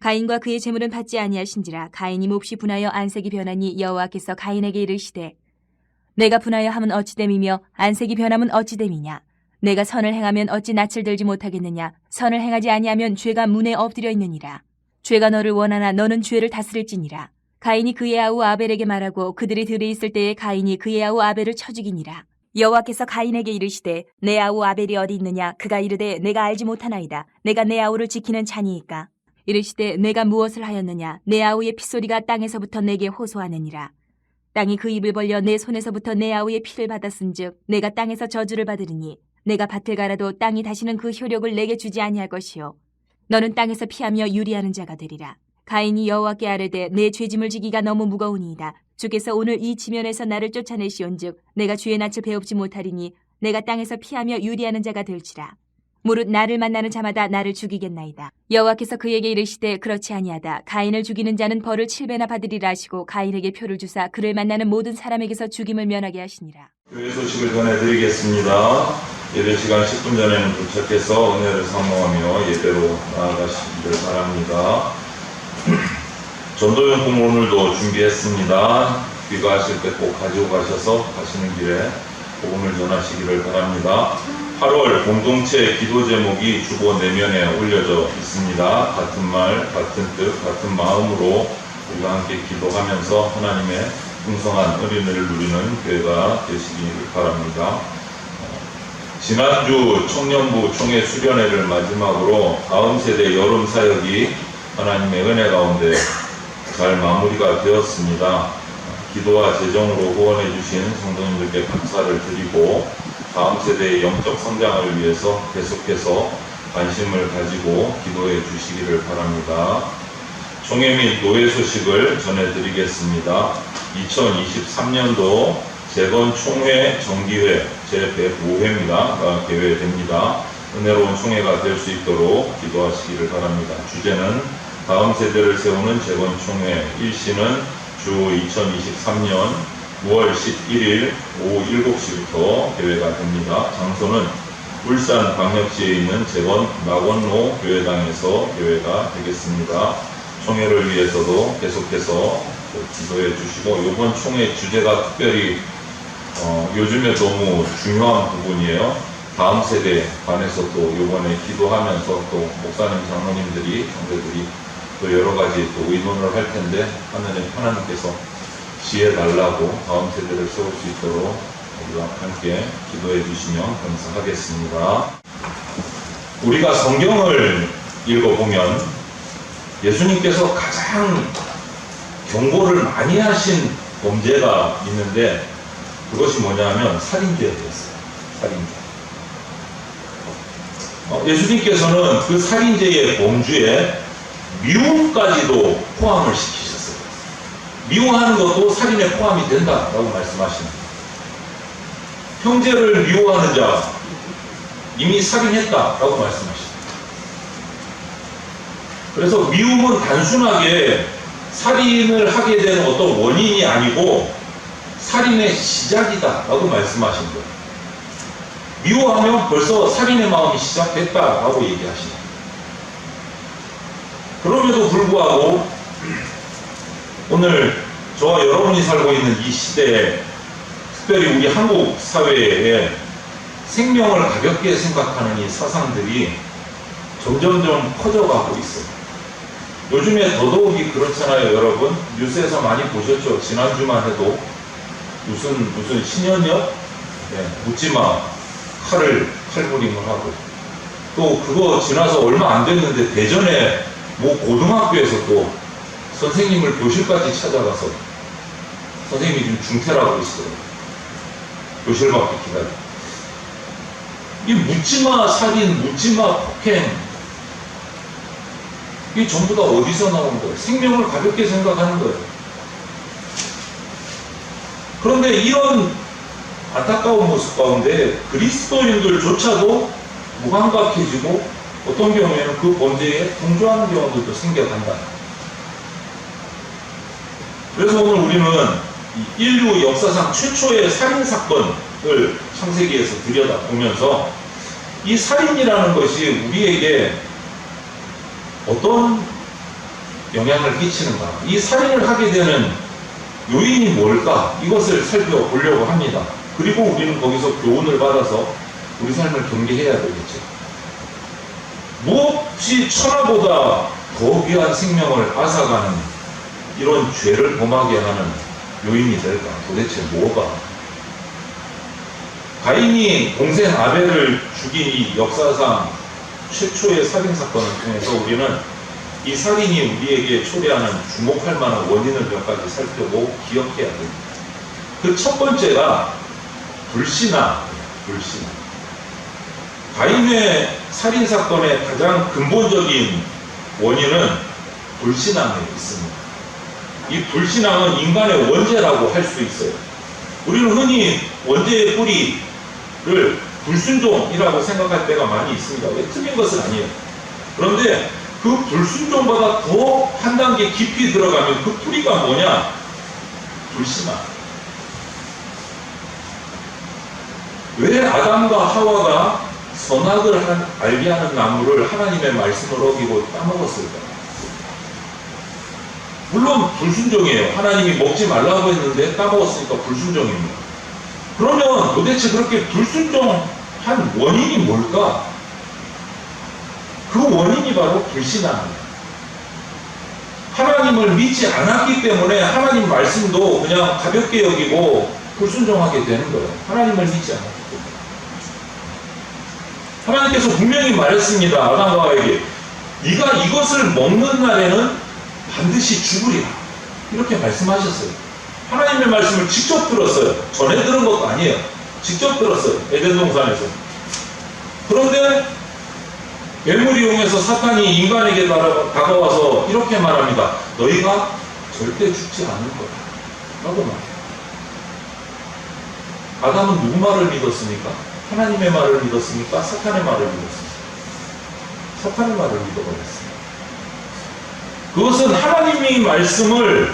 가인과 그의 재물은 받지 아니하신지라. 가인이 몹시 분하여 안색이 변하니 여호와께서 가인에게 이르시되 내가 분하여 함은 어찌됨이며 안색이 변함은 어찌됨이냐. 내가 선을 행하면 어찌 낯을 들지 못하겠느냐. 선을 행하지 아니하면 죄가 문에 엎드려 있느니라. 죄가 너를 원하나 너는 죄를 다스릴지니라. 가인이 그의 아우 아벨에게 말하고 그들이 들에 있을 때에 가인이 그의 아우 아벨을 쳐 죽이니라. 여호와께서 가인에게 이르시되 내 아우 아벨이 어디 있느냐. 그가 이르되 내가 알지 못하나이다. 내가 내 아우를 지키는 자니이까. 이르시되 내가 무엇을 하였느냐. 내 아우의 핏소리가 땅에서부터 내게 호소하느니라. 땅이 그 입을 벌려 내 손에서부터 내 아우의 피를 받았은즉 내가 땅에서 저주를 받으리니 내가 밭을 갈아도 땅이 다시는 그 효력을 내게 주지 아니할 것이요 너는 땅에서 피하며 유리하는 자가 되리라. 가인이 여호와께 아뢰되 내 죄짐을 지기가 너무 무거우니이다. 주께서 오늘 이 지면에서 나를 쫓아내시온즉 내가 주의 낯을 배웁지 못하리니 내가 땅에서 피하며 유리하는 자가 될지라. 무릇 나를 만나는 자마다 나를 죽이겠나이다. 여호와께서 그에게 이르시되 그렇지 아니하다. 가인을 죽이는 자는 벌을 7배나 받으리라 하시고 가인에게 표를 주사 그를 만나는 모든 사람에게서 죽임을 면하게 하시니라. 교회 소식을 전해드리겠습니다. 예배 시간 10분 전에는 도착해서 은혜를 사모하며 예배로 나아가시기를 바랍니다. 전도용품 오늘도 준비했습니다. 귀가하실 때 꼭 가지고 가셔서 가시는 길에 복음을 전하시기를 바랍니다. 8월 공동체 기도 제목이 주보 내면에 올려져 있습니다. 같은 말, 같은 뜻, 같은 마음으로 우리가 함께 기도하면서 하나님의 풍성한 은혜를 누리는 교회가 되시기를 바랍니다. 지난주 청년부 총회 수련회를 마지막으로 다음 세대 여름 사역이 하나님의 은혜 가운데 잘 마무리가 되었습니다. 기도와 재정으로 후원해 주신 성도님들께 감사를 드리고 다음 세대의 영적 성장을 위해서 계속해서 관심을 가지고 기도해 주시기를 바랍니다. 총회 및 노예 소식을 전해드리겠습니다. 2023년도 재건총회 정기회 제105회입니다. 개회됩니다. 은혜로운 총회가 될 수 있도록 기도하시기를 바랍니다. 주제는 다음 세대를 세우는 재건총회. 일시는 주 2023년 9월 11일 오후 7시부터 개회가 됩니다. 장소는 울산광역시에 있는 재건 낙원로 교회당에서 개회가 되겠습니다. 총회를 위해서도 계속해서 기도해 주시고, 이번 총회 주제가 특별히 요즘에 너무 중요한 부분이에요. 다음 세대에 관해서 또 이번에 기도하면서 또 목사님, 장로님들이, 형제들이 또 여러 가지 또 의논을 할 텐데 하나님께서 지혜 달라고 다음 세대를 세울 수 있도록 우리가 함께 기도해 주시면 감사하겠습니다. 우리가 성경을 읽어보면 예수님께서 가장 경고를 많이 하신 범죄가 있는데 그것이 뭐냐면 살인죄였어요. 살인죄. 예수님께서는 그 살인죄의 범주에 미움까지도 포함을 시키셨어요. 미워하는 것도 살인에 포함이 된다라고 말씀하십니다. 형제를 미워하는 자 이미 살인했다라고 말씀하십니다. 그래서 미움은 단순하게 살인을 하게 되는 어떤 원인이 아니고 살인의 시작이다라고 말씀하신 거예요. 미워하면 벌써 살인의 마음이 시작됐다라고 얘기하십니다. 그럼에도 불구하고 오늘 저와 여러분이 살고 있는 이 시대에, 특별히 우리 한국 사회에 생명을 가볍게 생각하는 이 사상들이 점점점 커져가고 있어요. 요즘에 더더욱이 그렇잖아요, 여러분. 뉴스에서 많이 보셨죠? 지난주만 해도 무슨 신현역? 묻지마 칼부림을 하고, 또 그거 지나서 얼마 안 됐는데 대전에 모 고등학교에서 또 선생님을 교실까지 찾아가서 선생님이 지금 중퇴라고 있어요. 교실 밖에 기다려. 이 묻지마 살인, 묻지마 폭행, 이게 전부 다 어디서 나온 거예요? 생명을 가볍게 생각하는 거예요. 그런데 이런 안타까운 모습 가운데 그리스도인들조차도 무감각해지고 어떤 경우에는 그 범죄에 동조하는 경우도 생겨간다. 그래서 오늘 우리는 인류 역사상 최초의 살인사건을 창세기에서 들여다보면서 이 살인이라는 것이 우리에게 어떤 영향을 끼치는가? 이 살인을 하게 되는 요인이 뭘까? 이것을 살펴보려고 합니다. 그리고 우리는 거기서 교훈을 받아서 우리 삶을 경계해야 되겠죠. 무엇이 천하보다 더 귀한 생명을 앗아가는 이런 죄를 범하게 하는 요인이 될까? 도대체 뭐가? 가인이 동생 아벨을 죽인 이 역사상 최초의 살인사건을 통해서 우리는 이 살인이 우리에게 초래하는 주목할 만한 원인을 몇 가지 살펴보고 기억해야 됩니다. 그 첫 번째가 불신앙. 가인의 살인사건의 가장 근본적인 원인은 불신앙에 있습니다. 이 불신앙은 인간의 원죄라고 할 수 있어요. 우리는 흔히 원죄의 뿌리를 불순종이라고 생각할 때가 많이 있습니다. 왜 틀린 것은 아니에요. 그런데 그 불순종보다 더 한 단계 깊이 들어가면 그 뿌리가 뭐냐? 불신앙. 왜 아담과 하와가 선악을 알게 하는 나무를 하나님의 말씀을 어기고 따먹었을까? 물론 불순종이에요. 하나님이 먹지 말라고 했는데 따먹었으니까 불순종입니다. 그러면 도대체 그렇게 불순종한 원인이 뭘까? 그 원인이 바로 불신앙입니다. 하나님을 믿지 않았기 때문에 하나님 말씀도 그냥 가볍게 여기고 불순종하게 되는 거예요. 하나님을 믿지 않았기 때문에. 하나님께서 분명히 말했습니다. 아담과 하와에게 네가 이것을 먹는 날에는 반드시 죽으리라. 이렇게 말씀하셨어요. 하나님의 말씀을 직접 들었어요. 전에 들은 것도 아니에요. 직접 들었어요. 에덴 동산에서. 그런데 뱀을 이용해서 사탄이 인간에게 다가와서 이렇게 말합니다. 너희가 절대 죽지 않을 거다. 라고 말해요. 아담은 누구 말을 믿었습니까? 하나님의 말을 믿었습니까? 사탄의 말을 믿었습니까? 사탄의 말을 믿어버렸습니다. 그것은 하나님의 말씀을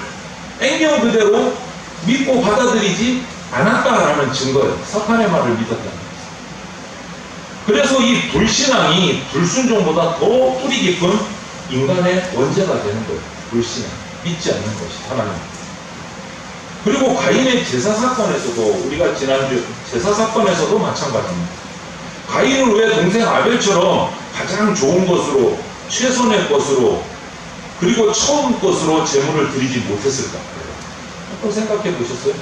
액면 그대로 믿고 받아들이지 않았다라는 증거예요. 사탄의 말을 믿었다는 거예요. 그래서 이 불신앙이 불순종보다 더 뿌리 깊은 인간의 원죄가 되는 거예요. 불신앙. 믿지 않는 것이 하나님. 그리고 가인의 제사 사건에서도 우리가 지난주 제사 사건에서도 마찬가지입니다. 가인은 왜 동생 아벨처럼 가장 좋은 것으로 최선의 것으로 그리고 처음 것으로 제물을 드리지 못했을까? 한번 생각해 보셨어요?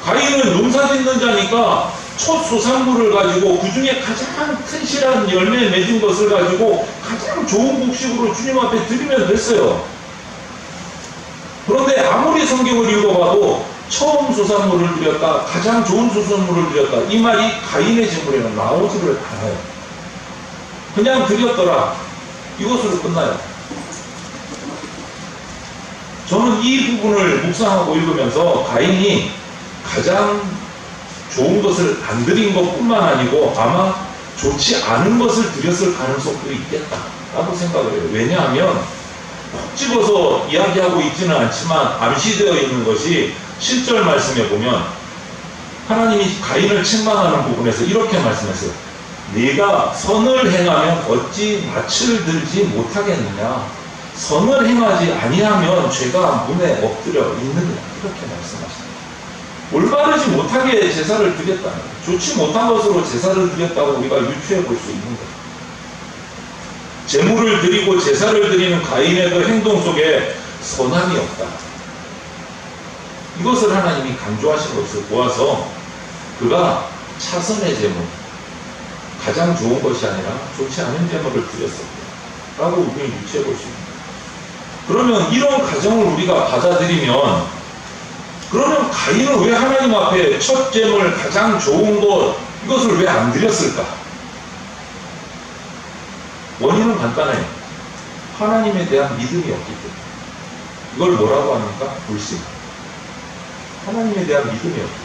가인은 농사 짓는 자니까 첫 소산물을 가지고 그 중에 가장 튼실한 열매 맺은 것을 가지고 가장 좋은 곡식으로 주님 앞에 드리면 됐어요. 그런데 아무리 성경을 읽어봐도 처음 소산물을 드렸다, 가장 좋은 소산물을 드렸다, 이 말이 가인의 제물에는 나오지를 않아요. 그냥 드렸더라. 이것으로 끝나요. 저는 이 부분을 묵상하고 읽으면서 가인이 가장 좋은 것을 안 드린 것뿐만 아니고 아마 좋지 않은 것을 드렸을 가능성도 있겠다라고 생각을 해요. 왜냐하면 콕 집어서 이야기하고 있지는 않지만 암시되어 있는 것이 7절 말씀에 보면 하나님이 가인을 책망하는 부분에서 이렇게 말씀했어요. 네가 선을 행하면 어찌 낯을 들지 못하겠느냐. 선을 행하지 아니하면 죄가 문에 엎드려 있느냐. 이렇게 말씀하십니다. 올바르지 못하게 제사를 드렸다. 좋지 못한 것으로 제사를 드렸다고 우리가 유추해 볼 수 있는 거예요. 제물을 드리고 제사를 드리는 가인의 그 행동 속에 선함이 없다. 이것을 하나님이 강조하신 것을 보아서 그가 차선의 제물, 가장 좋은 것이 아니라 좋지 않은 제물을 드렸었다. 라고 우리는 유추해 볼 수 있습니다. 그러면 이런 가정을 우리가 받아들이면 그러면 가인은 왜 하나님 앞에 첫 제물 가장 좋은 것 이것을 왜 안 드렸을까? 원인은 간단해요. 하나님에 대한 믿음이 없기 때문에. 이걸 뭐라고 합니까? 불신. 하나님에 대한 믿음이 없기 때문에.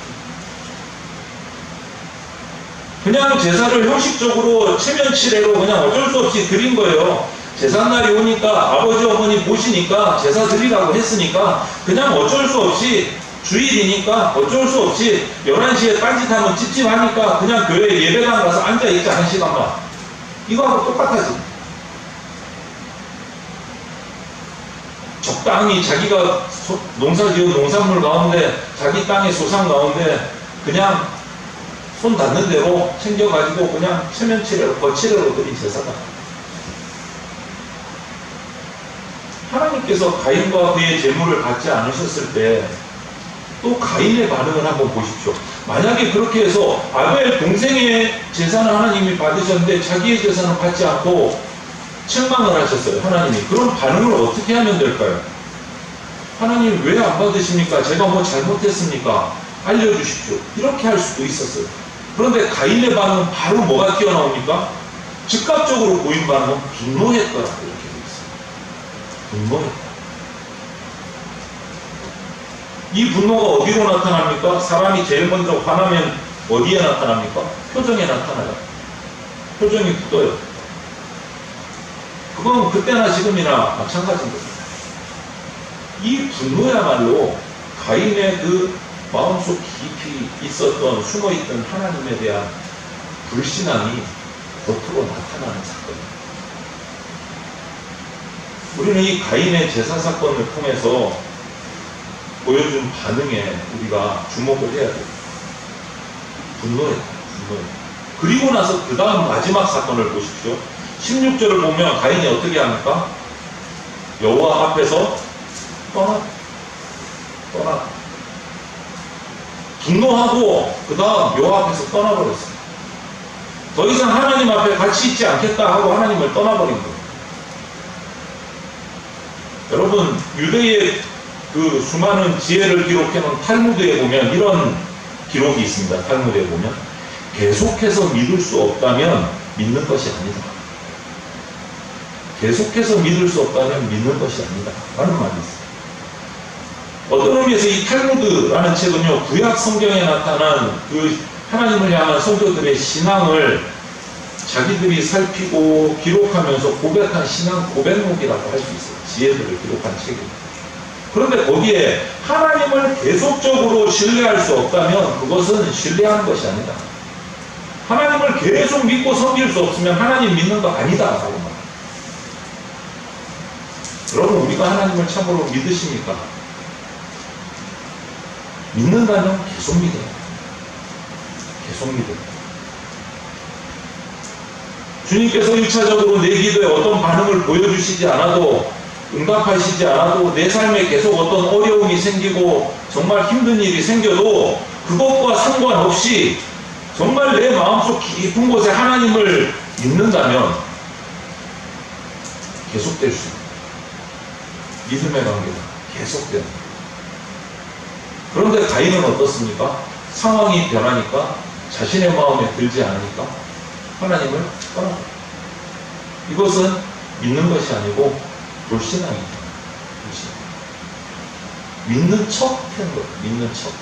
그냥 제사를 형식적으로 체면치레로 그냥 어쩔 수 없이 드린 거예요. 제삿날이 오니까 아버지 어머니 모시니까 제사 드리라고 했으니까 그냥 어쩔 수 없이 주일이니까 어쩔 수 없이 11시에 딴짓하면 찝찝하니까 그냥 교회 예배당 가서 앉아있자 1시간만. 이거하고 똑같아지. 적당히 자기가 농사지은 농산물 가운데 자기 땅의 소산 가운데 그냥 손 닿는 대로 챙겨가지고 그냥 체면치레로 거치레로 드린 제사다. 하나님께서 가인과 그의 재물을 받지 않으셨을 때 또 가인의 반응을 한번 보십시오. 만약에 그렇게 해서 아벨 동생의 제사는 하나님이 받으셨는데 자기의 제사는 받지 않고 책망을 하셨어요. 하나님이. 그럼 반응을 어떻게 하면 될까요? 하나님 왜 안 받으십니까? 제가 뭐 잘못했습니까? 알려주십시오. 이렇게 할 수도 있었어요. 그런데 가인의 반응은 바로 뭐가 튀어나옵니까? 즉각적으로 보인 반응은 분노했더라. 이렇게 되어 있어요. 분노했다. 이 분노가 어디로 나타납니까? 사람이 제일 먼저 화나면 어디에 나타납니까? 표정에 나타나요. 표정이 굳어요. 그건 그때나 지금이나 마찬가지인 겁니다. 이 분노야말로 가인의 그 마음속 깊이 있었던 숨어있던 하나님에 대한 불신앙이 겉으로 나타나는 사건입니다. 우리는 이 가인의 제사 사건을 통해서 보여준 반응에 우리가 주목을 해야 돼요. 분노했다. 그리고 나서 그 다음 마지막 사건을 보십시오. 16절을 보면 가인이 어떻게 합니까? 여호와 앞에서 떠나. 분노하고 그 다음 여호와 앞에서 떠나버렸어요. 더 이상 하나님 앞에 같이 있지 않겠다 하고 하나님을 떠나버린 거예요. 여러분, 유대의 그 수많은 지혜를 기록해놓은 탈무드에 보면 이런 기록이 있습니다. 탈무드에 보면 계속해서 믿을 수 없다면 믿는 것이 아니다. 계속해서 믿을 수 없다면 믿는 것이 아니다 라는 말이 있습니다. 어떤 의미에서 이 탈무드라는 책은요, 구약 성경에 나타난 그 하나님을 향한 성도들의 신앙을 자기들이 살피고 기록하면서 고백한 신앙 고백록이라고 할 수 있어요. 지혜들을 기록한 책입니다. 그런데 거기에 하나님을 계속적으로 신뢰할 수 없다면 그것은 신뢰하는 것이 아니다. 하나님을 계속 믿고 섬길 수 없으면 하나님 믿는 거 아니다 라고 말합니다. 여러분, 우리가 하나님을 참으로 믿으십니까? 믿는다면 계속 믿어요. 계속 믿어요. 주님께서 1차적으로 내 기도에 어떤 반응을 보여주시지 않아도, 응답하시지 않아도 내 삶에 계속 어떤 어려움이 생기고 정말 힘든 일이 생겨도 그것과 상관없이 정말 내 마음속 깊은 곳에 하나님을 믿는다면 계속될 수 있습니다. 믿음의 관계가 계속되는 거예요. 그런데 가인은 어떻습니까? 상황이 변하니까 자신의 마음에 들지 않으니까 하나님을 떠나요. 이것은 믿는 것이 아니고 불신앙입니다. 불신앙. 믿는 척 하는 거예요. 믿는 척.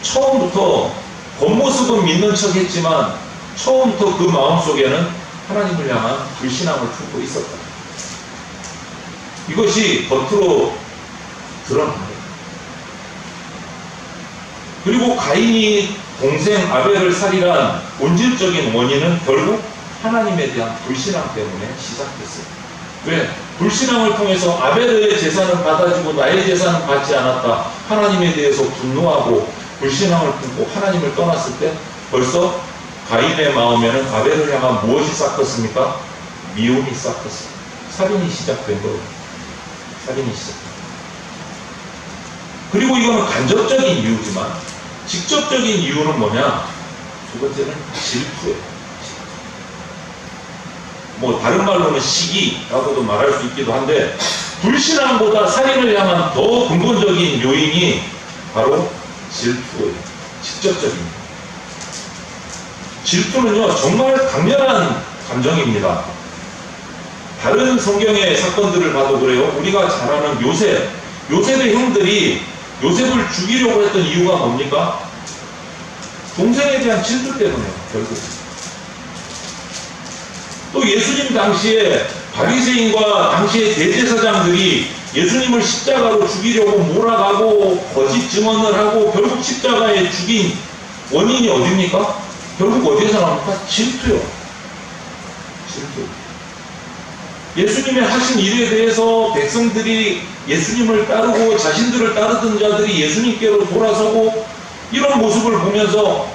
처음부터 겉모습은 믿는 척 했지만 처음부터 그 마음속에는 하나님을 향한 불신앙을 품고 있었다. 이것이 겉으로 드러난 거예요. 그리고 가인이 동생 아벨을 살인한 본질적인 원인은 결국 하나님에 대한 불신앙 때문에 시작됐어요. 왜? 불신앙을 통해서 아벨의 재산은 받아주고 나의 재산은 받지 않았다. 하나님에 대해서 분노하고 불신앙을 품고 하나님을 떠났을 때 벌써 가인의 마음에는 아벨을 향한 무엇이 싹텄습니까? 미움이 싹텄어요. 살인이 시작된 거예요. 살인이 시작된 거예요. 그리고 이거는 간접적인 이유지만 직접적인 이유는 뭐냐? 두 번째는 질투예요. 뭐 다른 말로는 시기라고도 말할 수 있기도 한데 불신앙보다 살인을 향한 더 근본적인 요인이 바로 질투예요. 직접적인. 질투는요 정말 강렬한 감정입니다. 다른 성경의 사건들을 봐도 그래요. 우리가 잘 아는 요셉의 형들이 요셉을 죽이려고 했던 이유가 뭡니까? 동생에 대한 질투 때문에요. 결국. 또 예수님 당시에 바리새인과 당시의 대제사장들이 예수님을 십자가로 죽이려고 몰아가고 거짓 증언을 하고 결국 십자가에 죽인 원인이 어디입니까? 결국 어디에서 나옵니까? 질투요. 질투. 예수님의 하신 일에 대해서 백성들이 예수님을 따르고 자신들을 따르던 자들이 예수님께로 돌아서고 이런 모습을 보면서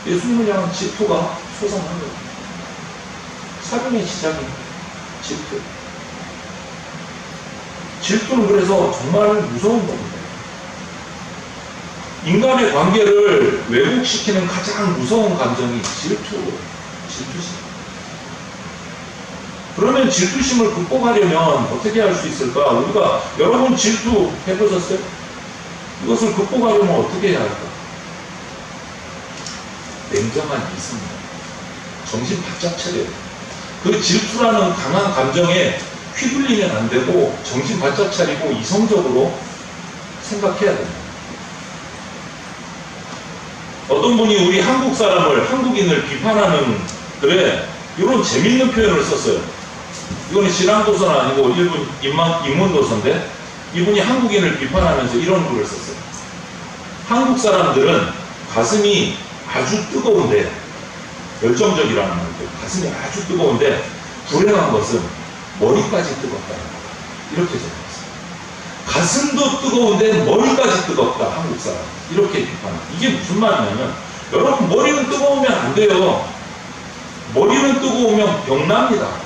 예수님을 향한 질투가 솟아난 거예요. 사륜의 시작이 질투. 질투는 그래서 정말 무서운 겁니다. 인간의 관계를 왜곡시키는 가장 무서운 감정이 질투심. 그러면 질투심을 극복하려면 어떻게 할 수 있을까? 우리가 여러분 질투 해보셨어요? 이것을 극복하려면 어떻게 해야 할까? 냉정한 이성입니다. 정신 바짝 차려야 돼요. 그 질투라는 강한 감정에 휘둘리면 안 되고 정신 바짝 차리고 이성적으로 생각해야 됩니다. 어떤 분이 우리 한국 사람을, 한국인을 비판하는 글에 이런 재밌는 표현을 썼어요. 이거는 신앙도서는 아니고 일본 인문도서인데 이분이 한국인을 비판하면서 이런 글을 썼어요. 한국 사람들은 가슴이 아주 뜨거운데, 열정적이라는 말이죠. 가슴이 아주 뜨거운데 불행한 것은 머리까지 뜨겁다. 이렇게 적었어요. 가슴도 뜨거운데 머리까지 뜨겁다. 한국 사람. 이렇게 비판합니다. 이게 무슨 말이냐면 여러분 머리는 뜨거우면 안 돼요. 머리는 뜨거우면 병납니다.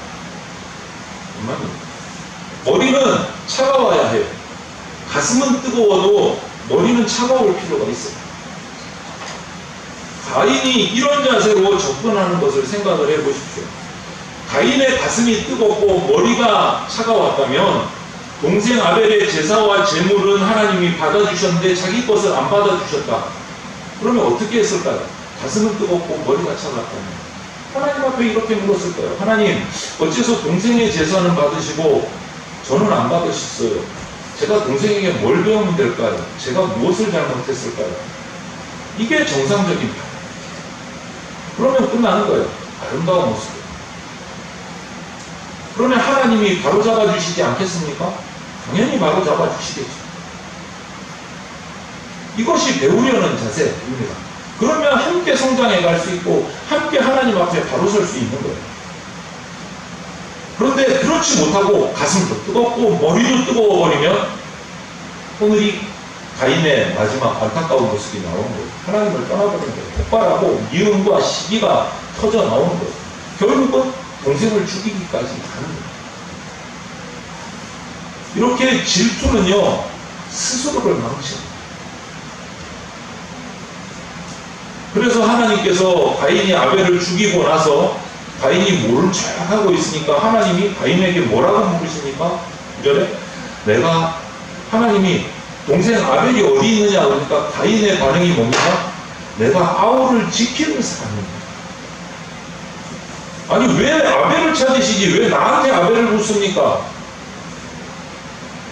머리는 차가워야 해요. 가슴은 뜨거워도 머리는 차가울 필요가 있어요. 가인이 이런 자세로 접근하는 것을 생각을 해보십시오. 가인의 가슴이 뜨겁고 머리가 차가웠다면 동생 아벨의 제사와 제물은 하나님이 받아주셨는데 자기 것을 안 받아주셨다. 그러면 어떻게 했을까요? 가슴은 뜨겁고 머리가 차갑다면 하나님 앞에 이렇게 물었을 거예요. 하나님, 어째서 동생의 제사는 받으시고 저는 안 받으셨어요? 제가 동생에게 뭘 배우면 될까요? 제가 무엇을 잘못했을까요? 이게 정상적인 말. 그러면 끝나는 거예요. 아름다운 모습. 그러면 하나님이 바로잡아 주시지 않겠습니까? 당연히 바로잡아 주시겠죠. 이것이 배우려는 자세입니다. 그러면 함께 성장해 갈 수 있고 함께 하나님 앞에 바로 설 수 있는 거예요. 그런데 그렇지 못하고 가슴도 뜨겁고 머리도 뜨거워버리면 오늘이 가인의 마지막 안타까운 모습이 나오는 거예요. 하나님을 떠나버리는 거예요. 폭발하고 미움과 시기가 터져 나오는 거예요. 결국은 동생을 죽이기까지 가는 거예요. 이렇게 질투는요, 스스로를 망쳐요. 그래서 하나님께서 가인이 아벨을 죽이고 나서 가인이 모른 척하고 있으니까 하나님이 가인에게 뭐라고 물으십니까? 9절에 하나님이 동생 아벨이 어디 있느냐 그러니까 가인의 반응이 뭡니까? 내가 아우를 지키는 사람입니다. 아니 왜 아벨을 찾으시지 왜 나한테 아벨을 묻습니까?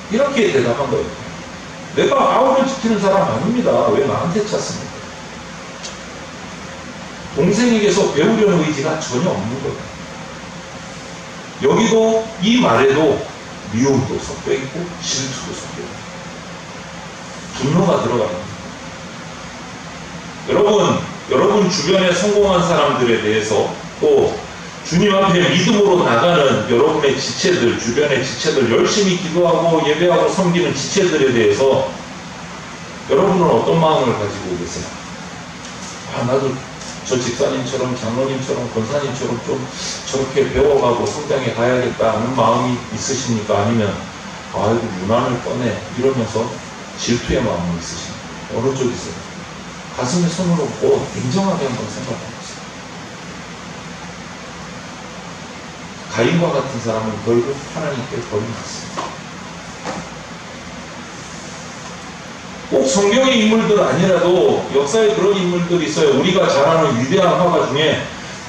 이렇게 대답한 거예요. 내가 아우를 지키는 사람 아닙니다. 왜 나한테 찾습니까? 동생에게서 배우려는 의지가 전혀 없는 거예요. 여기도 이 말에도 미움도 섞여 있고 질투도 섞여 있고 분노가 들어갑니다. 여러분 주변에 성공한 사람들에 대해서 또 주님 앞에 믿음으로 나가는 여러분의 지체들, 주변의 지체들, 열심히 기도하고 예배하고 섬기는 지체들에 대해서 여러분은 어떤 마음을 가지고 계세요? 나도 저 집사님처럼 장로님처럼 권사님처럼 좀 저렇게 배워가고 성장해 가야겠다 하는 마음이 있으십니까? 아니면 아이고 유난을 꺼내 이러면서 질투의 마음이 있으십니까? 어느 쪽이세요? 가슴에 손을 얹고 냉정하게 한번 생각해 보세요. 가인과 같은 사람은 결국 하나님께 버림받습니다. 꼭 성경의 인물들 아니라도 역사에 그런 인물들이 있어요. 우리가 잘 아는 위대한 화가 중에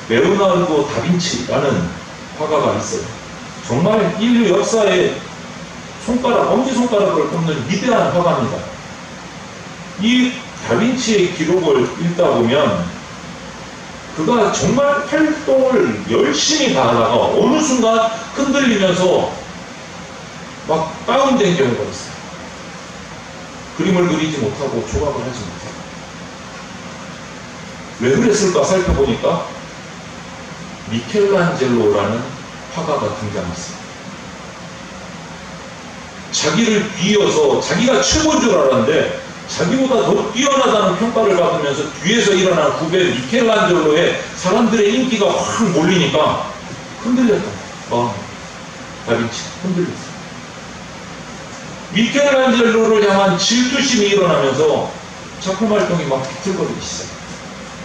레오나르도 다빈치라는 화가가 있어요. 정말 인류 역사의 엄지손가락을 꼽는 위대한 화가입니다. 이 다빈치의 기록을 읽다 보면 그가 정말 활동을 열심히 다하다가 어느 순간 흔들리면서 막 다운된 경우가 있어요. 그림을 그리지 못하고 조각을 하지 못해요. 왜 그랬을까 살펴보니까 미켈란젤로라는 화가가 등장했습니다. 자기를 비워서 자기가 최고인 줄 알았는데 자기보다 더 뛰어나다는 평가를 받으면서 뒤에서 일어난 후배 미켈란젤로의 사람들의 인기가 확 몰리니까 흔들렸다. 다빈치 흔들렸어. 미켈란젤로를 향한 질투심이 일어나면서 작품 활동이 막 비틀거리기 시작해요.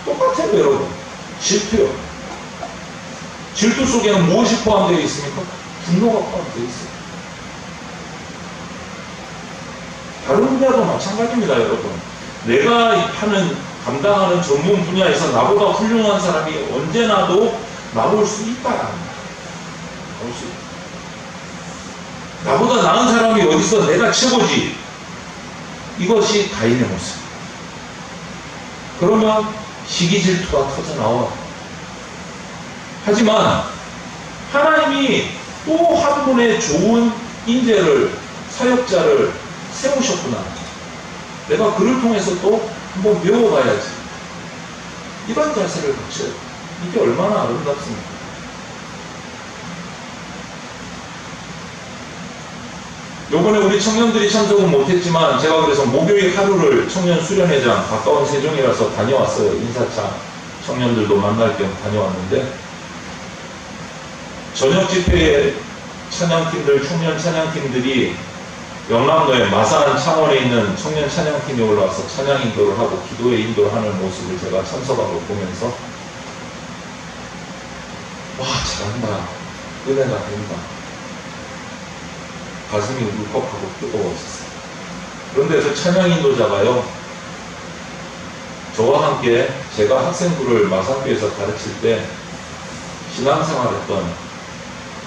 똑같아요, 여러분. 질투요. 질투 속에는 무엇이 포함되어 있습니까? 분노가 포함되어 있어요. 다른 분야도 마찬가지입니다, 여러분. 내가 감당하는 전문 분야에서 나보다 훌륭한 사람이 언제나도 나올 수 있다라는 거예요. 나올 수 있다. 나보다 나은 사람이 어디서 내가 최고지. 이것이 가인의 모습. 그러면 시기 질투가 터져 나와. 하지만 하나님이 또 한 분의 좋은 인재를, 사역자를 세우셨구나. 내가 그를 통해서 또 한번 배워가야지. 이런 자세를 갖춰요. 이게 얼마나 아름답습니까? 요번에 우리 청년들이 참석은 못했지만 제가 그래서 목요일 하루를 청년 수련회장, 가까운 세종이라서 다녀왔어요. 인사차 청년들도 만날 겸 다녀왔는데, 저녁 집회에 찬양팀들, 청년 찬양팀들이 영남도의 마산 창원에 있는 청년 찬양팀이 올라와서 찬양 인도를 하고 기도의 인도하는 모습을 제가 참석하고 보면서 와, 잘한다. 은혜가 된다. 가슴이 울컥하고 뜨거워졌어요. 그런데 그 찬양 인도자가요, 저와 함께 제가 학생부를 마산교에서 가르칠 때 신앙생활했던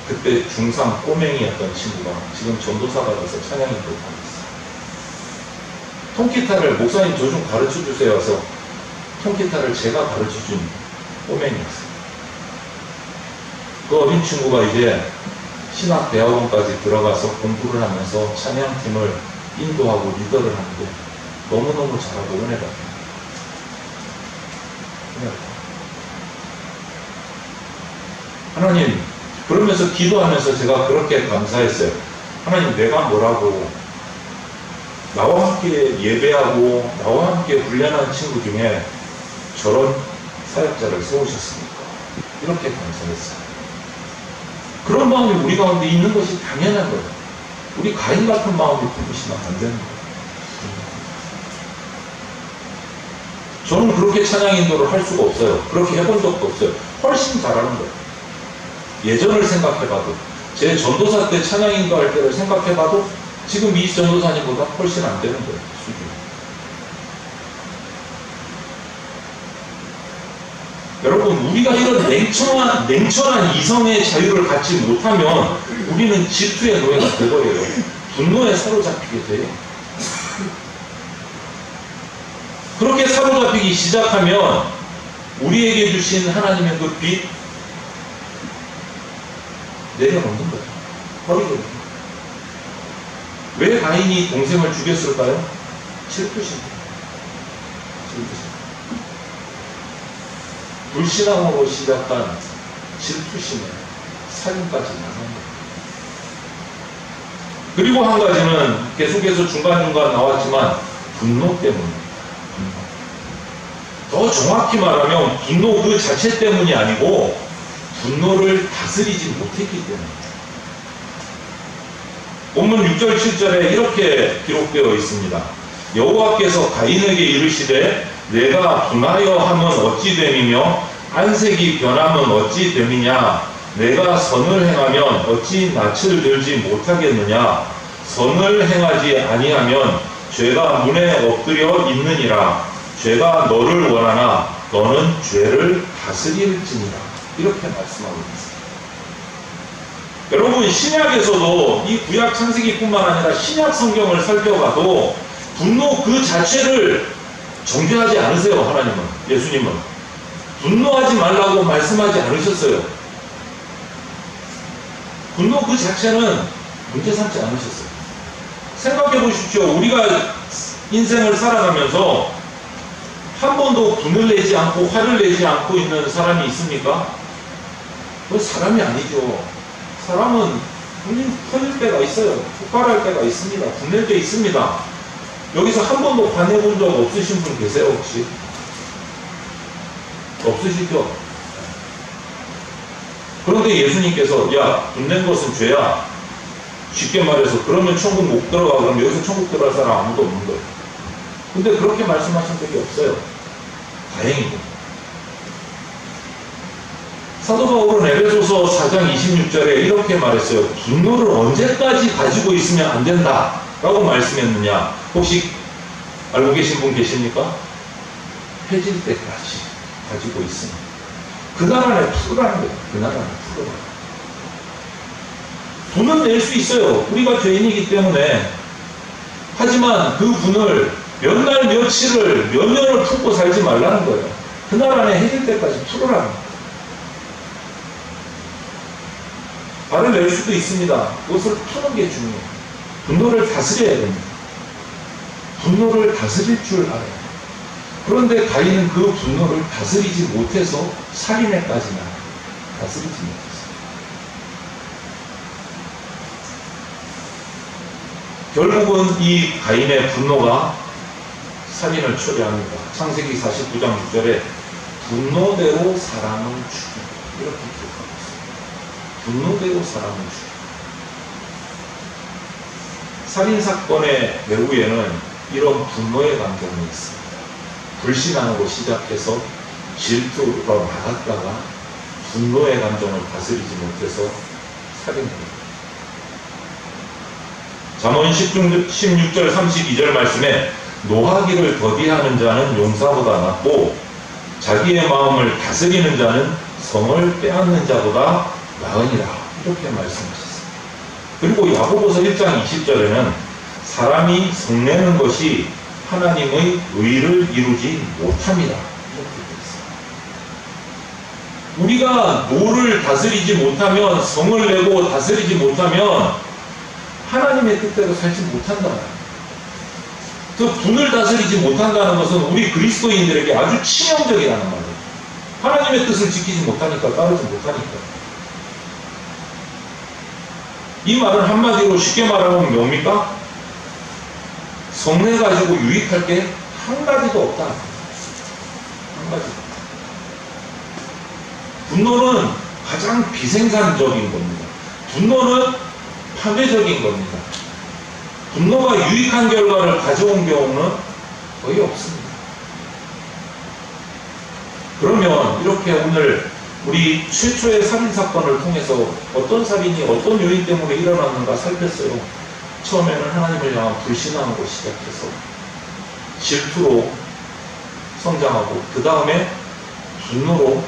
그때 중3 꼬맹이였던 친구가 지금 전도사가 돼서 찬양 인도를 하고 있어요. 통기타를 목사님 저 좀 가르쳐 주세요 해서 통기타를 제가 가르쳐 준 꼬맹이였어요. 그 어린 친구가 이제 신학대학원까지 들어가서 공부를 하면서 찬양팀을 인도하고 리더를 하는데 너무너무 잘하고 은혜가 돼요. 하나님, 그러면서 기도하면서 제가 그렇게 감사했어요. 하나님, 내가 뭐라고 나와 함께 예배하고 나와 함께 훈련한 친구 중에 저런 사역자를 세우셨습니까? 이렇게 감사했어요. 그런 마음이 우리 가운데 있는 것이 당연한 거예요. 우리 가인 같은 마음이 품으시면 안 되는 거예요. 저는 그렇게 찬양 인도를 할 수가 없어요. 그렇게 해본 적도 없어요. 훨씬 잘하는 거예요. 예전을 생각해봐도, 제 전도사 때 찬양 인도할 때를 생각해봐도 지금 이 전도사님보다 훨씬 안 되는 거예요. 수준. 여러분, 우리가 이런 냉철한 이성의 자유를 갖지 못하면 우리는 질투의 노예가 되버려요. 분노에 사로잡히게 돼요. 그렇게 사로잡히기 시작하면 우리에게 주신 하나님의 그 빛 내려놓는 거예요. 버리게 돼요. 왜 가인이 동생을 죽였을까요? 질투심. 불신앙으로 시작한 질투심에 살인까지 나갑니다. 그리고 한 가지는 계속해서 중간중간 나왔지만 분노 때문입니다. 더 정확히 말하면 분노 그 자체 때문이 아니고 분노를 다스리지 못했기 때문입니다. 본문 6절 7절에 이렇게 기록되어 있습니다. 여호와께서 가인에게 이르시되 내가 분하여 함은 어찌 됨이며 안색이 변함은 어찌 됨이냐. 내가 선을 행하면 어찌 낯을 들지 못하겠느냐. 선을 행하지 아니하면 죄가 문에 엎드려 있느니라. 죄가 너를 원하나 너는 죄를 다스릴지니라. 이렇게 말씀하고 있습니다. 여러분, 신약에서도 이 구약 창세기뿐만 아니라 신약 성경을 살펴봐도 분노 그 자체를 정죄하지 않으세요. 하나님은, 예수님은 분노하지 말라고 말씀하지 않으셨어요. 분노 그 자체는 문제 삼지 않으셨어요. 생각해 보십시오. 우리가 인생을 살아가면서 한 번도 분을 내지 않고 화를 내지 않고 있는 사람이 있습니까? 그 사람이 아니죠. 사람은 터질 때가 있어요. 폭발할 때가 있습니다. 분낼 때 있습니다. 여기서 한 번도 화내본 적 없으신 분 계세요, 혹시? 없으시죠? 그런데 예수님께서, 야, 분낸 것은 죄야. 쉽게 말해서, 그러면 천국 못 들어가. 그럼 여기서 천국 들어갈 사람 아무도 없는 거예요. 근데 그렇게 말씀하신 적이 없어요. 다행이고. 사도 바울은 에베소서 4장 26절에 이렇게 말했어요. 분노를 언제까지 가지고 있으면 안 된다 라고 말씀했느냐. 혹시 알고 계신 분 계십니까? 해질 때까지 가지고 있으면 그날 안에 풀어라는 거예요. 그날 안에 풀어라. 분은 낼 수 있어요. 우리가 죄인이기 때문에. 하지만 그 분을 몇 날 며칠을 몇 년을 품고 살지 말라는 거예요. 그날 안에 해질 때까지 풀어라는 거예요. 화를 낼 수도 있습니다. 그것을 푸는 게 중요해요. 분노를 다스려야 됩니다. 분노를 다스릴 줄 알아요. 그런데 가인은 그 분노를 다스리지 못해서 살인에까지 나아요. 다스리지 못해서. 결국은 이 가인의 분노가 살인을 초래합니다. 창세기 49장 6절에 분노대로 사람을 죽여. 이렇게 기록합니다. 분노대로 사람을 죽여. 살인사건의 배후에는 이런 분노의 감정이 있습니다. 불신앙으로 시작해서 질투로 나갔다가 분노의 감정을 다스리지 못해서 살인합니다. 잠언 16절 32절 말씀에 노하기를 더디하는 자는 용사보다 낫고 자기의 마음을 다스리는 자는 성을 빼앗는 자보다 나으니라. 이렇게 말씀하셨습니다. 그리고 야고보서 1장 20절에는 사람이 성내는 것이 하나님의 의를 이루지 못합니다. 이렇게 되어 있습니다. 우리가 노를 다스리지 못하면, 성을 내고 다스리지 못하면 하나님의 뜻대로 살지 못한다. 그 분을 다스리지 못한다는 것은 우리 그리스도인들에게 아주 치명적이라는 말이에요. 하나님의 뜻을 지키지 못하니까, 따르지 못하니까. 이 말은 한마디로 쉽게 말하면 뭡니까? 성내 가지고 유익할 게 한 가지도 없다. 한 가지. 분노는 가장 비생산적인 겁니다. 분노는 파괴적인 겁니다. 분노가 유익한 결과를 가져온 경우는 거의 없습니다. 그러면 이렇게 오늘 우리 최초의 살인사건을 통해서 어떤 살인이 어떤 요인 때문에 일어났는가 살폈어요. 처음에는 하나님을 향한 불신앙으로 시작해서 질투로 성장하고 그 다음에 분노로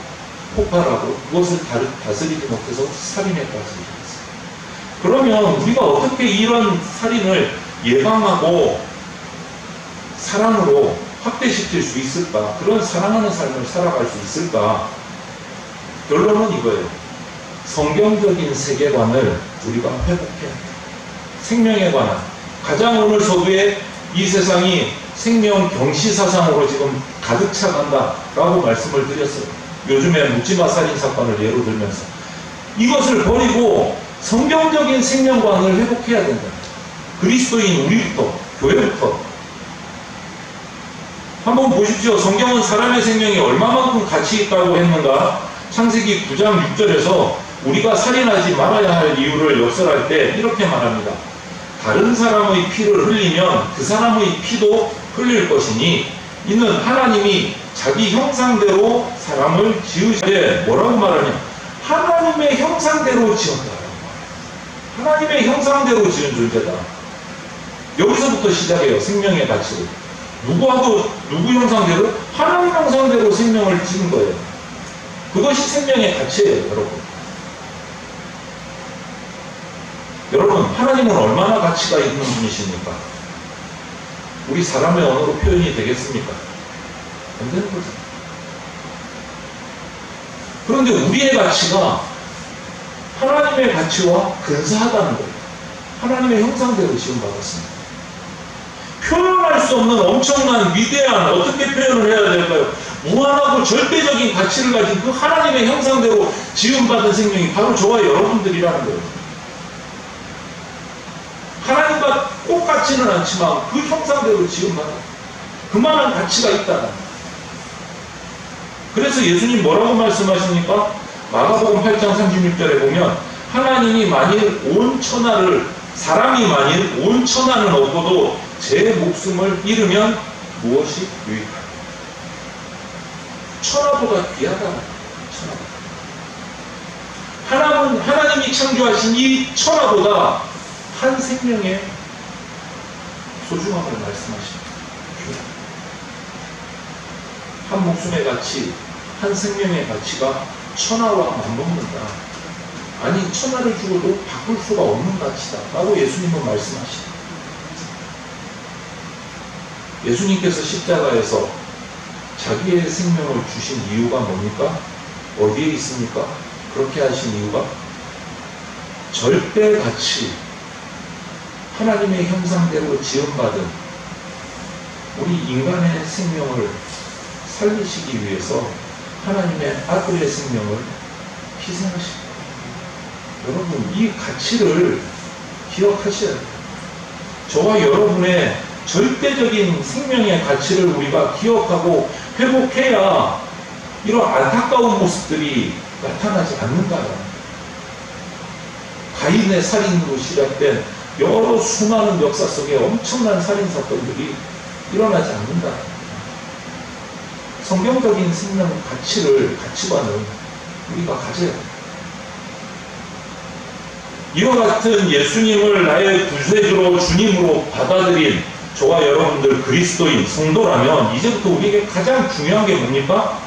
폭발하고 그것을 다스리지 못해서 살인에까지 이르렀어요. 그러면 우리가 어떻게 이런 살인을 예방하고 사랑으로 확대시킬 수 있을까? 그런 사랑하는 삶을 살아갈 수 있을까? 결론은 이거예요. 성경적인 세계관을 우리가 회복해야 합니다. 생명에 관한, 가장 오늘 서구에 이 세상이 생명 경시사상으로 지금 가득 차간다라고 말씀을 드렸어요. 요즘에 묻지마 살인사건을 예로 들면서 이것을 버리고 성경적인 생명관을 회복해야 된다. 그리스도인 우리부터, 교회부터. 한번 보십시오. 성경은 사람의 생명이 얼마만큼 가치 있다고 했는가? 창세기 9장 6절에서 우리가 살인하지 말아야 할 이유를 역설할 때 이렇게 말합니다. 다른 사람의 피를 흘리면 그 사람의 피도 흘릴 것이니 이는 하나님이 자기 형상대로 사람을 지으시되 뭐라고 말하냐? 하나님의 형상대로 지었다. 하나님의 형상대로 지은 존재다. 여기서부터 시작해요. 생명의 가치를. 누구하고 누구 형상대로? 하나님 형상대로 생명을 지은 거예요. 그것이 생명의 가치예요, 여러분. 여러분, 하나님은 얼마나 가치가 있는 분이십니까? 우리 사람의 언어로 표현이 되겠습니까? 안 되는 거죠. 그런데 우리의 가치가 하나님의 가치와 근사하다는 거예요. 하나님의 형상대로 지음받았습니다. 표현할 수 없는 엄청난 위대한, 어떻게 표현을 해야 될까요? 무한하고 절대적인 가치를 가진 그 하나님의 형상대로 지음받은 생명이 바로 저와 여러분들이라는 거예요. 하나님과 똑같지는 않지만 그 형상대로 지음받은 그만한 가치가 있다. 그래서 예수님 뭐라고 말씀하십니까? 마가복음 8장 36절에 보면 하나님이 만일 온 천하를 사람이 만일 온 천하는 얻고도 제 목숨을 잃으면 무엇이 유익하냐? 천하보다 귀하다. 천하. 하나님이 창조하신 이 천하보다 한 생명의 소중함을 말씀하십니다. 한 목숨의 가치, 한 생명의 가치가 천하와 맞먹는다. 아니 천하를 죽어도 바꿀 수가 없는 가치다 라고 예수님은 말씀하시다. 예수님께서 십자가에서 자기의 생명을 주신 이유가 뭡니까? 어디에 있습니까? 그렇게 하신 이유가 절대 가치, 하나님의 형상대로 지음받은 우리 인간의 생명을 살리시기 위해서 하나님의 아들의 생명을 희생하십니다. 여러분 이 가치를 기억하셔야 돼요. 저와 여러분의 절대적인 생명의 가치를 우리가 기억하고 회복해야 이런 안타까운 모습들이 나타나지 않는다. 가인의 살인으로 시작된 여러 수많은 역사 속에 엄청난 살인사건들이 일어나지 않는다. 성경적인 생명 가치관을 우리가 가져야 합니다. 이와 같은 예수님을 나의 구세주로 주님으로 받아들인 저와 여러분들 그리스도인 성도라면 이제부터 우리에게 가장 중요한 게 뭡니까?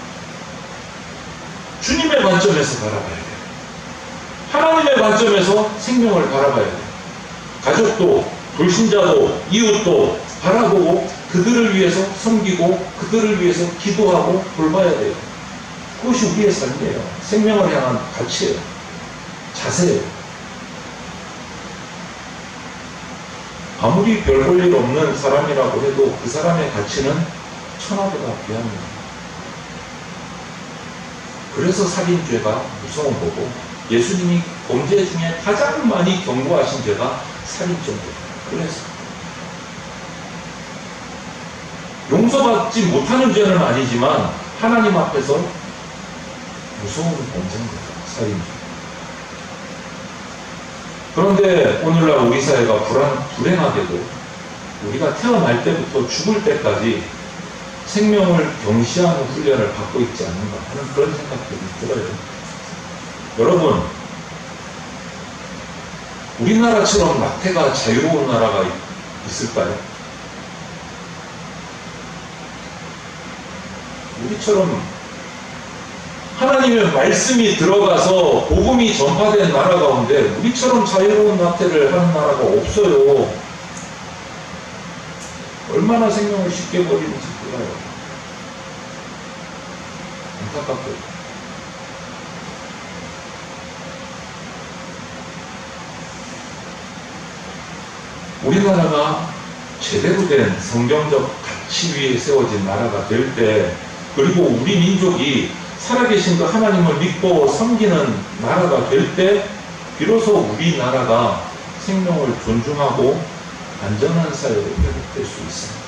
주님의 관점에서 바라봐야 돼요. 하나님의 관점에서 생명을 바라봐야 돼요. 가족도 불신자도 이웃도 바라보고 그들을 위해서 섬기고 그들을 위해서 기도하고 돌봐야 돼요. 그것이 우리의 삶이에요. 생명을 향한 가치예요. 자세예요. 아무리 별 볼 일 없는 사람이라고 해도 그 사람의 가치는 천하보다 귀합니다. 그래서 살인죄가 무서운 거고 예수님이 범죄 중에 가장 많이 경고하신 죄가 살인죄입니다. 그래서 용서받지 못하는 죄는 아니지만 하나님 앞에서 무서운 범죄입니다. 살인죄. 그런데 오늘날 우리 사회가 불행하게도 우리가 태어날 때부터 죽을 때까지 생명을 경시하는 훈련을 받고 있지 않는가 하는 그런 생각들이 들어요. 여러분, 우리나라처럼 낙태가 자유로운 나라가 있을까요? 우리처럼 하나님의 말씀이 들어가서 복음이 전파된 나라 가운데 우리처럼 자유로운 낙태를 하는 나라가 없어요. 얼마나 생명을 쉽게 버리는지 몰라요. 안타깝게도. 우리나라가 제대로 된 성경적 가치 위에 세워진 나라가 될 때, 그리고 우리 민족이 살아계신 그 하나님을 믿고 섬기는 나라가 될 때 비로소 우리나라가 생명을 존중하고 안전한 사회로 회복될 수 있습니다.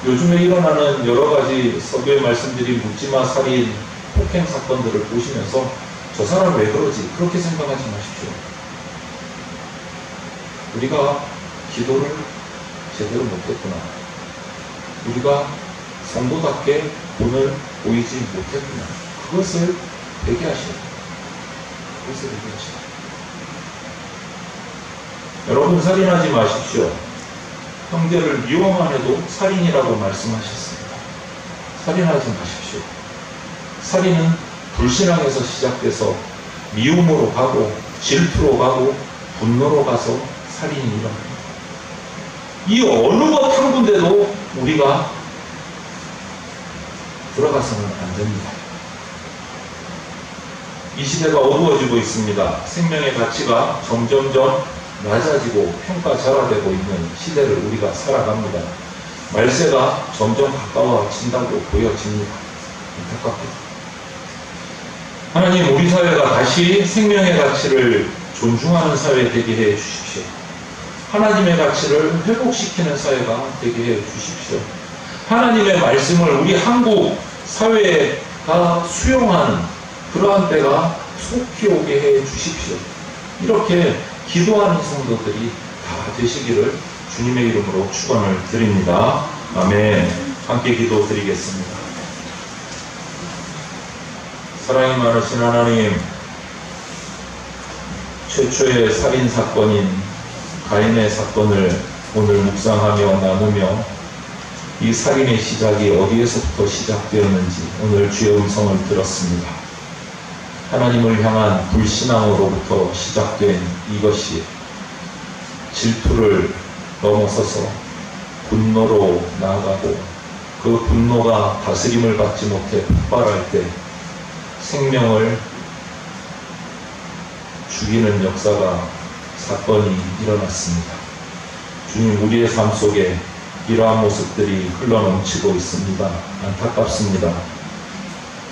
요즘에 일어나는 여러 가지 서교의 말씀들이 묻지마 살인, 폭행 사건들을 보시면서 저 사람 왜 그러지? 그렇게 생각하지 마십시오. 우리가 기도를 제대로 못했구나. 우리가 성도답게 돈을 보이지 못했구나. 그것을 회개하셔야 돼요. 그것을 회개하셔야 돼요. 여러분 살인하지 마십시오. 형제를 미워만 해도 살인이라고 말씀하셨습니다. 살인하지 마십시오. 살인은 불신앙에서 시작돼서 미움으로 가고 질투로 가고 분노로 가서 살인이 일어납니다. 이 어느 것 한 군데도 우리가 들어가서는 안 됩니다. 이 시대가 어두워지고 있습니다. 생명의 가치가 점점점 낮아지고 평가절하되고 있는 시대를 우리가 살아갑니다. 말세가 점점 가까워진다고 보여집니다. 안타깝게도. 하나님, 우리 사회가 다시 생명의 가치를 존중하는 사회 되게 해 주십시오. 하나님의 가치를 회복시키는 사회가 되게 해 주십시오. 하나님의 말씀을 우리 한국 사회가 수용하는 그러한 때가 속히 오게 해 주십시오. 이렇게 기도하는 성도들이 다 되시기를 주님의 이름으로 축원을 드립니다. 아멘. 함께 기도 드리겠습니다. 사랑이 많으신 하나님, 최초의 살인사건인 가인의 사건을 오늘 묵상하며 나누며 이 살인의 시작이 어디에서부터 시작되었는지 오늘 주의 음성을 들었습니다. 하나님을 향한 불신앙으로부터 시작된 이것이 질투를 넘어서서 분노로 나아가고 그 분노가 다스림을 받지 못해 폭발할 때 생명을 죽이는 역사가 사건이 일어났습니다. 주님, 우리의 삶 속에 이러한 모습들이 흘러넘치고 있습니다. 안타깝습니다.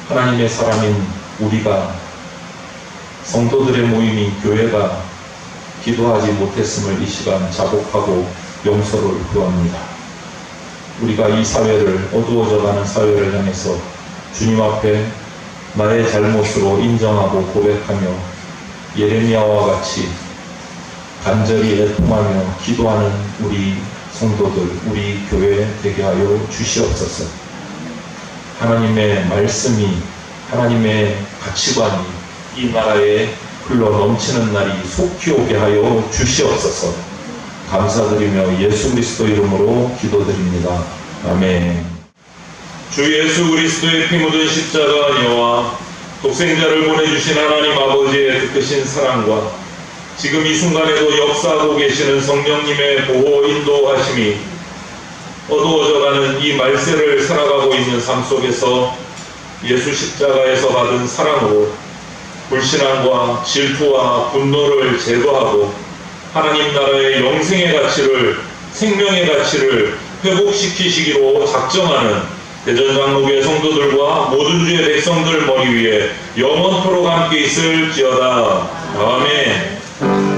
하나님의 사람인 우리가, 성도들의 모임인 교회가 기도하지 못했음을 이 시간 자복하고 용서를 구합니다. 우리가 이 사회를, 어두워져가는 사회를 향해서 주님 앞에 나의 잘못으로 인정하고 고백하며 예레미야와 같이 간절히 애통하며 기도하는 우리 성도들, 우리 교회 되게 하여 주시옵소서. 하나님의 말씀이, 하나님의 가치관이 이 나라에 흘러 넘치는 날이 속히 오게 하여 주시옵소서. 감사드리며 예수 그리스도 이름으로 기도드립니다. 아멘. 주 예수 그리스도의 피 묻은 십자가 은혜와 독생자를 보내주신 하나님 아버지의 뜻크신 사랑과 지금 이 순간에도 역사하고 계시는 성령님의 보호 인도하심이 어두워져가는 이 말세를 살아가고 있는 삶 속에서 예수 십자가에서 받은 사랑으로 불신앙과 질투와 분노를 제거하고 하나님 나라의 영생의 가치를, 생명의 가치를 회복시키시기로 작정하는 대전장로교회 성도들과 모든 주의 백성들 머리 위에 영원토록 함께 있을지어다. 아멘.